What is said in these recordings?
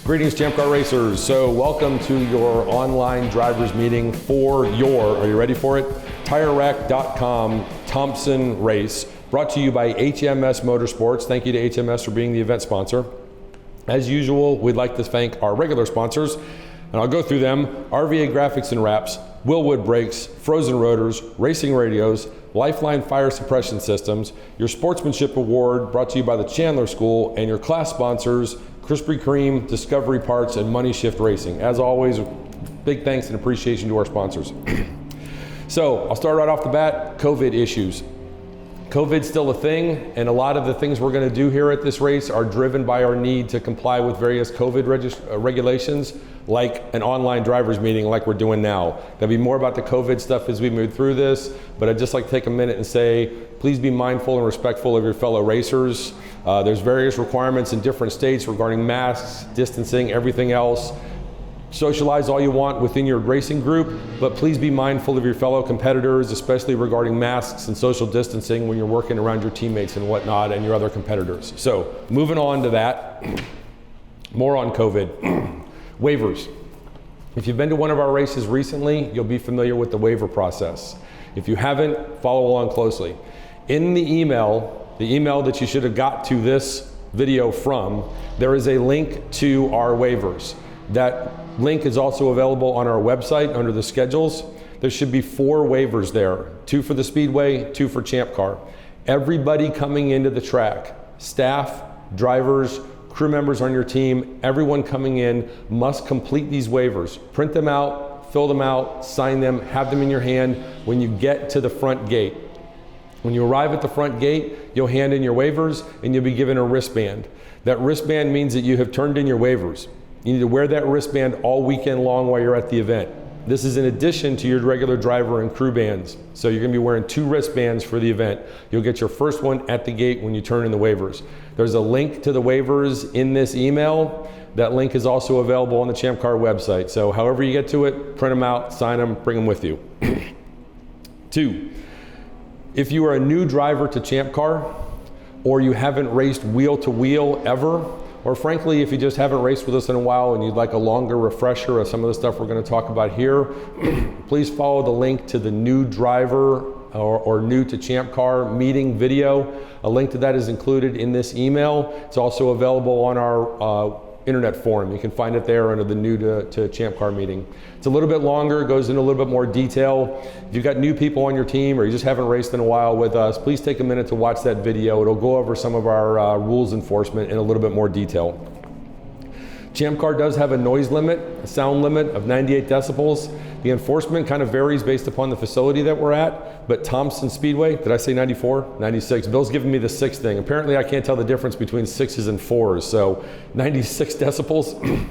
Greetings, Champ Car Racers. So welcome to your online drivers meeting for your, are you ready for it? TireRack.com Thompson race, brought to you by HMS Motorsports. Thank you to HMS for being the event sponsor. As usual, we'd like to thank our regular sponsors, and I'll go through them: RVA Graphics and Wraps, Willwood Brakes, Frozen Rotors, Racing Radios, Lifeline Fire Suppression Systems, your Sportsmanship Award brought to you by the Chandler School, and your class sponsors, Krispy Kreme, Discovery Parts, and Money Shift Racing. As always, big thanks and appreciation to our sponsors. So I'll start right off the bat, COVID issues. COVID's still a thing, and a lot of the things we're going to do here at this race are driven by our need to comply with various COVID regulations, like an online drivers meeting like we're doing now. There'll be more about the COVID stuff as we move through this, but I'd just like to take a minute and say, please be mindful and respectful of your fellow racers. There's various requirements in different states regarding masks, distancing, everything else. Socialize all you want within your racing group, but please be mindful of your fellow competitors, especially regarding masks and social distancing when you're working around your teammates and whatnot and your other competitors. So moving on to that, more on COVID. Waivers. If you've been to one of our races recently, you'll be familiar with the waiver process. If you haven't, follow along closely. In the email that you should have got to this video from, there is a link to our waivers. That link is also available on our website under the schedules. There should be 4 waivers there, 2 for the Speedway, 2 for Champ Car. Everybody coming into the track, staff, drivers, crew members on your team, everyone coming in must complete these waivers. Print them out, fill them out, sign them, have them in your hand when you get to the front gate. When you arrive at the front gate, you'll hand in your waivers and you'll be given a wristband. That wristband means that you have turned in your waivers. You need to wear that wristband all weekend long while you're at the event. This is in addition to your regular driver and crew bands. So you're gonna be wearing 2 wristbands for the event. You'll get your first one at the gate when you turn in the waivers. There's a link to the waivers in this email. That link is also available on the Champ Car website. So however you get to it, print them out, sign them, bring them with you. 2, if you are a new driver to Champ Car, or you haven't raced wheel to wheel ever, or frankly, if you just haven't raced with us in a while and you'd like a longer refresher of some of the stuff we're going to talk about here, please follow the link to the new driver or new to Champ Car meeting video. A link to that is included in this email. It's also available on our internet forum. You can find it there under the new to Champ Car meeting. It's a little bit longer, goes into a little bit more detail. If you've got new people on your team or you just haven't raced in a while with us, please take a minute to watch that video. It'll go over some of our rules enforcement in a little bit more detail. Champ Car does have a noise limit, a sound limit of 98 decibels. The enforcement kind of varies based upon the facility that we're at, but Thompson Speedway, did I say 94? 96. Bill's giving me the 6 thing. Apparently I can't tell the difference between 6s and 4s, so 96 decibels.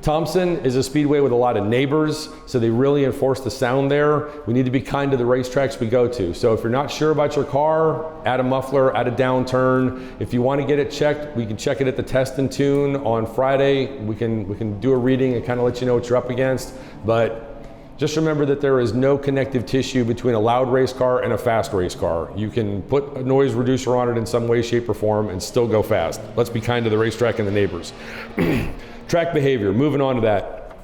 Thompson is a speedway with a lot of neighbors, so they really enforce the sound there. We need to be kind to the racetracks we go to. So if you're not sure about your car, add a muffler, add a downturn. If you want to get it checked, we can check it at the Test and Tune on Friday. We can do a reading and kind of let you know what you're up against. But just remember that there is no connective tissue between a loud race car and a fast race car. You can put a noise reducer on it in some way, shape, or form and still go fast. Let's be kind to the racetrack and the neighbors. Track behavior, moving on to that.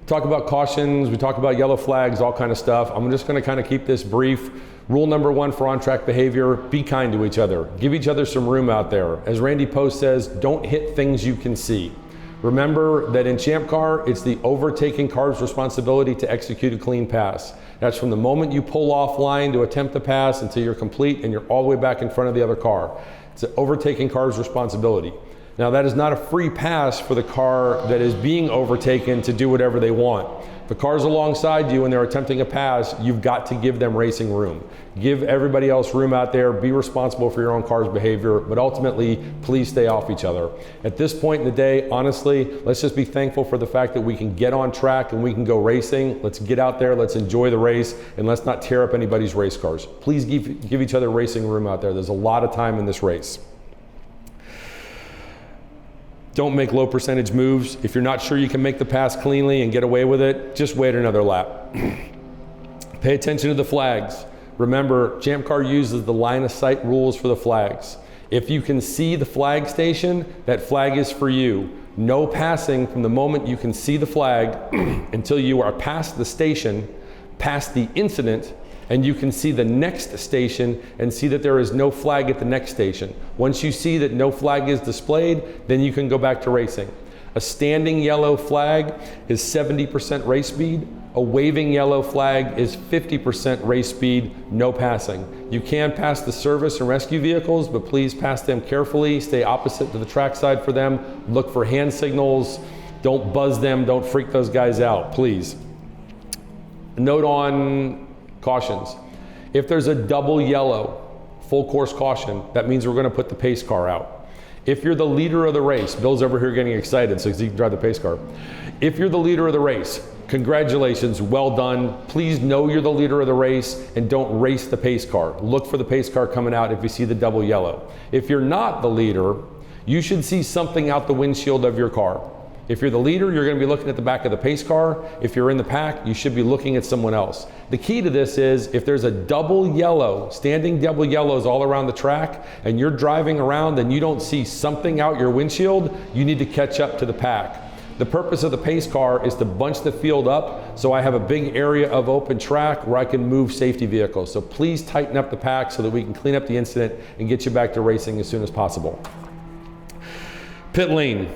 Talk about cautions, we talk about yellow flags, all kind of stuff. I'm just gonna kind of keep this brief. Rule number 1 for on-track behavior, be kind to each other. Give each other some room out there. As Randy Post says, don't hit things you can see. Remember that in Champ Car, it's the overtaking car's responsibility to execute a clean pass. That's from the moment you pull off line to attempt the pass until you're complete and you're all the way back in front of the other car. It's the overtaking car's responsibility. Now that is not a free pass for the car that is being overtaken to do whatever they want. If the car's alongside you and they're attempting a pass, you've got to give them racing room. Give everybody else room out there, be responsible for your own car's behavior, but ultimately, please stay off each other. At this point in the day, honestly, let's just be thankful for the fact that we can get on track and we can go racing. Let's get out there, let's enjoy the race, and let's not tear up anybody's race cars. Please give each other racing room out there. There's a lot of time in this race. Don't make low percentage moves. If you're not sure you can make the pass cleanly and get away with it, just wait another lap. Pay attention to the flags. Remember, Champ Car uses the line of sight rules for the flags. If you can see the flag station, that flag is for you. No passing from the moment you can see the flag until you are past the station, past the incident, and you can see the next station and see that there is no flag at the next station. Once you see that no flag is displayed, then you can go back to racing. A standing yellow flag is 70% race speed. A waving yellow flag is 50% race speed, no passing. You can pass the service and rescue vehicles, but please pass them carefully. Stay opposite to the trackside for them. Look for hand signals. Don't buzz them. Don't freak those guys out, please. A note on cautions. If there's a double yellow, full course caution, that means we're going to put the pace car out. If you're the leader of the race, Bill's over here getting excited so he can drive the pace car. If you're the leader of the race, congratulations, well done. Please know you're the leader of the race and don't race the pace car. Look for the pace car coming out if you see the double yellow. If you're not the leader, you should see something out the windshield of your car. If you're the leader, you're going to be looking at the back of the pace car. If you're in the pack, you should be looking at someone else. The key to this is if there's a double yellow, standing double yellows all around the track, and you're driving around and you don't see something out your windshield, you need to catch up to the pack. The purpose of the pace car is to bunch the field up so I have a big area of open track where I can move safety vehicles. So please tighten up the pack so that we can clean up the incident and get you back to racing as soon as possible. Pit lane.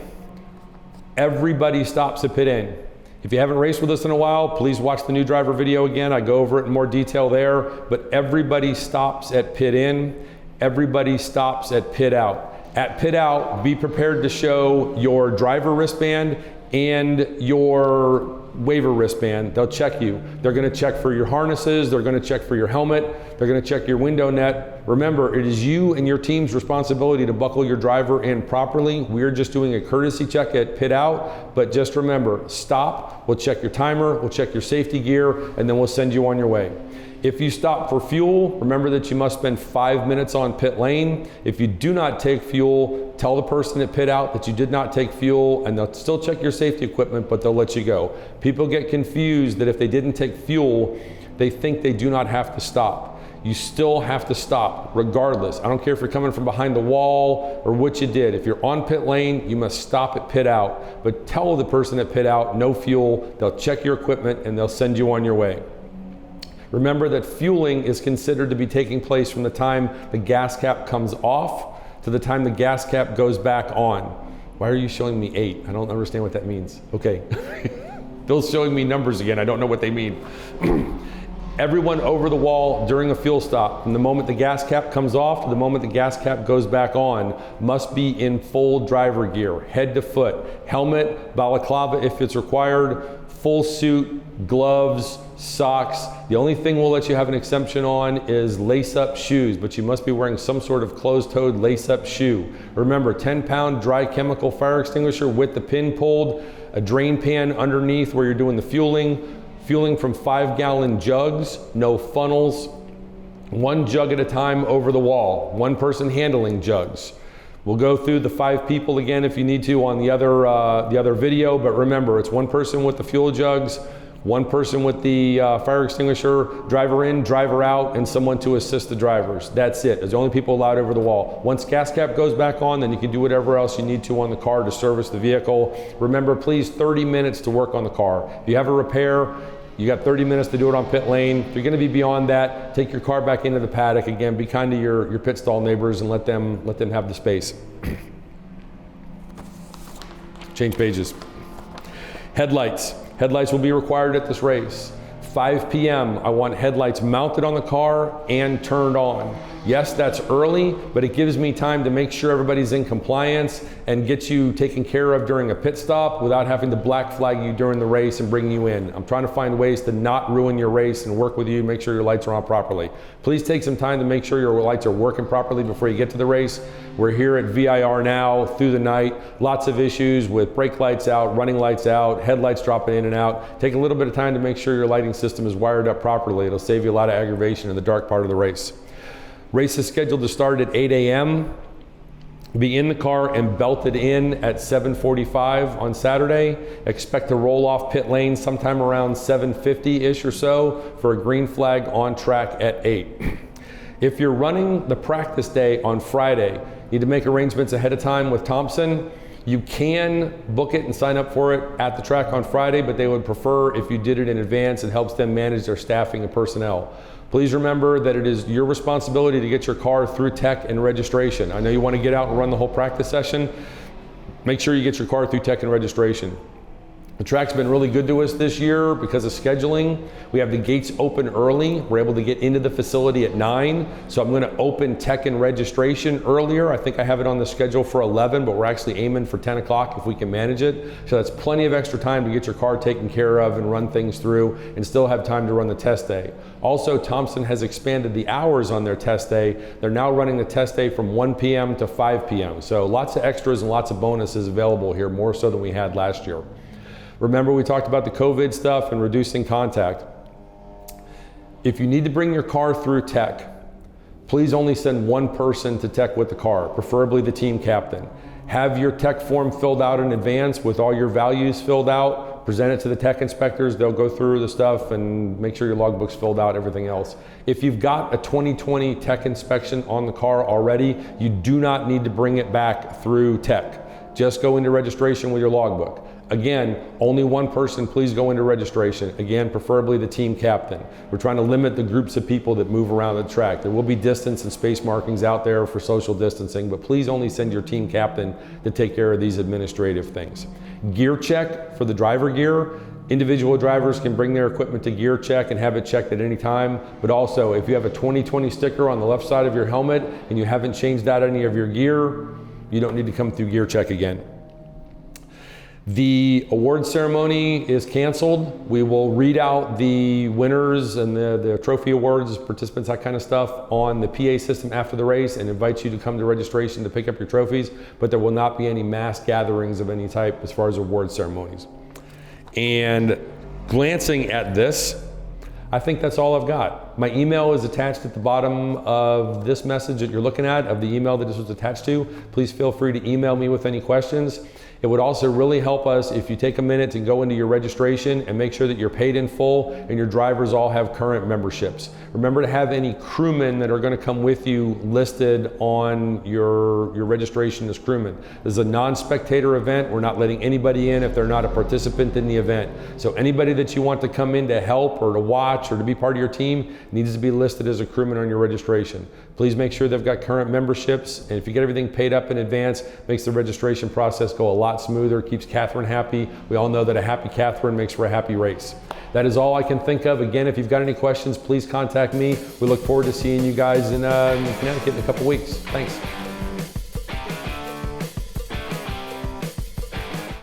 Everybody stops at pit in. If you haven't raced with us in a while, please watch the new driver video again. I go over it in more detail there, but everybody stops at pit in. Everybody stops at pit out. At pit out, be prepared to show your driver wristband and your waiver wristband. They'll check you. They're going to check for your harnesses. They're going to check for your helmet. They're going to check your window net. Remember, it is you and your team's responsibility to buckle your driver in properly. We're just doing a courtesy check at pit out, but just remember, stop. We'll check your timer. We'll check your safety gear, and then we'll send you on your way. If you stop for fuel, remember that you must spend 5 minutes on pit lane. If you do not take fuel, tell the person at pit out that you did not take fuel, and they'll still check your safety equipment, but they'll let you go. People get confused that if they didn't take fuel, they think they do not have to stop. You still have to stop regardless. I don't care if you're coming from behind the wall or what you did. If you're on pit lane, you must stop at pit out. But tell the person at pit out, no fuel. They'll check your equipment and they'll send you on your way. Remember that fueling is considered to be taking place from the time the gas cap comes off to the time the gas cap goes back on. Why are you showing me 8? I don't understand what that means. Okay. Bill's showing me numbers again. I don't know what they mean. Everyone over the wall during a fuel stop, from the moment the gas cap comes off to the moment the gas cap goes back on, must be in full driver gear, head to foot, helmet, balaclava if it's required, full suit, gloves, socks. The only thing we'll let you have an exemption on is lace-up shoes, but you must be wearing some sort of closed-toed lace-up shoe. Remember, 10-pound dry chemical fire extinguisher with the pin pulled, a drain pan underneath where you're doing the fueling from 5-gallon jugs, no funnels, 1 jug at a time over the wall, 1 person handling jugs. We'll go through the 5 people again if you need to on the other video, but remember, it's 1 person with the fuel jugs, 1 person with the fire extinguisher, driver in, driver out, and someone to assist the drivers. That's it. There's the only people allowed over the wall. Once gas cap goes back on, then you can do whatever else you need to on the car to service the vehicle. Remember, please, 30 minutes to work on the car. If you have a repair, you got 30 minutes to do it on pit lane. If you're going to be beyond that, take your car back into the paddock. Again, be kind to your pit stall neighbors and let them have the space. Change pages. Headlights. Headlights will be required at this race. 5 p.m. I want headlights mounted on the car and turned on. Yes, that's early, but it gives me time to make sure everybody's in compliance and get you taken care of during a pit stop without having to black flag you during the race and bring you in. I'm trying to find ways to not ruin your race and work with you, make sure your lights are on properly. Please take some time to make sure your lights are working properly before you get to the race. We're here at VIR now through the night. Lots of issues with brake lights out, running lights out, headlights dropping in and out. Take a little bit of time to make sure your lighting system is wired up properly. It'll save you a lot of aggravation in the dark part of the race. Race is scheduled to start at 8 a.m. Be in the car and belted in at 7:45 on Saturday. Expect to roll off pit lane sometime around 7:50-ish or so for a green flag on track at 8. If you're running the practice day on Friday, you need to make arrangements ahead of time with Thompson. You can book it and sign up for it at the track on Friday, but they would prefer if you did it in advance. It helps them manage their staffing and personnel. Please remember that it is your responsibility to get your car through tech and registration. I know you want to get out and run the whole practice session. Make sure you get your car through tech and registration. The track's been really good to us this year because of scheduling. We have the gates open early. We're able to get into the facility at 9. So I'm going to open tech and registration earlier. I think I have it on the schedule for 11, but we're actually aiming for 10 o'clock if we can manage it. So that's plenty of extra time to get your car taken care of and run things through and still have time to run the test day. Also, Thompson has expanded the hours on their test day. They're now running the test day from 1 p.m. to 5 p.m. So lots of extras and lots of bonuses available here, more so than we had last year. Remember, we talked about the COVID stuff and reducing contact. If you need to bring your car through tech, please only send one person to tech with the car, preferably the team captain. Have your tech form filled out in advance with all your values filled out, present it to the tech inspectors, they'll go through the stuff and make sure your logbook's filled out, everything else. If you've got a 2020 tech inspection on the car already, you do not need to bring it back through tech. Just go into registration with your logbook. Again, only one person, please go into registration. Again, preferably the team captain. We're trying to limit the groups of people that move around the track. There will be distance and space markings out there for social distancing, but please only send your team captain to take care of these administrative things. Gear check for the driver gear. Individual drivers can bring their equipment to gear check and have it checked at any time, but also if you have a 2020 sticker on the left side of your helmet and you haven't changed out any of your gear, you don't need to come through gear check again. The award ceremony is canceled. We will read out the winners and the trophy awards, participants, that kind of stuff on the PA system after the race and invite you to come to registration to pick up your trophies, but there will not be any mass gatherings of any type as far as award ceremonies. And glancing at this, I think that's all I've got. My email is attached at the bottom of this message that you're looking at, of the email that this was attached to. Please feel free to email me with any questions. It would also really help us if you take a minute to go into your registration and make sure that you're paid in full and your drivers all have current memberships. Remember to have any crewmen that are going to come with you listed on your registration as crewmen. This is a non-spectator event. We're not letting anybody in if they're not a participant in the event. So anybody that you want to come in to help or to watch or to be part of your team needs to be listed as a crewman on your registration. Please make sure they've got current memberships, and if you get everything paid up in advance, makes the registration process go a lot smoother, keeps Catherine happy. We all know that a happy Catherine makes for a happy race. That is all I can think of. Again, if you've got any questions, please contact me. We look forward to seeing you guys in Connecticut in a couple weeks. Thanks.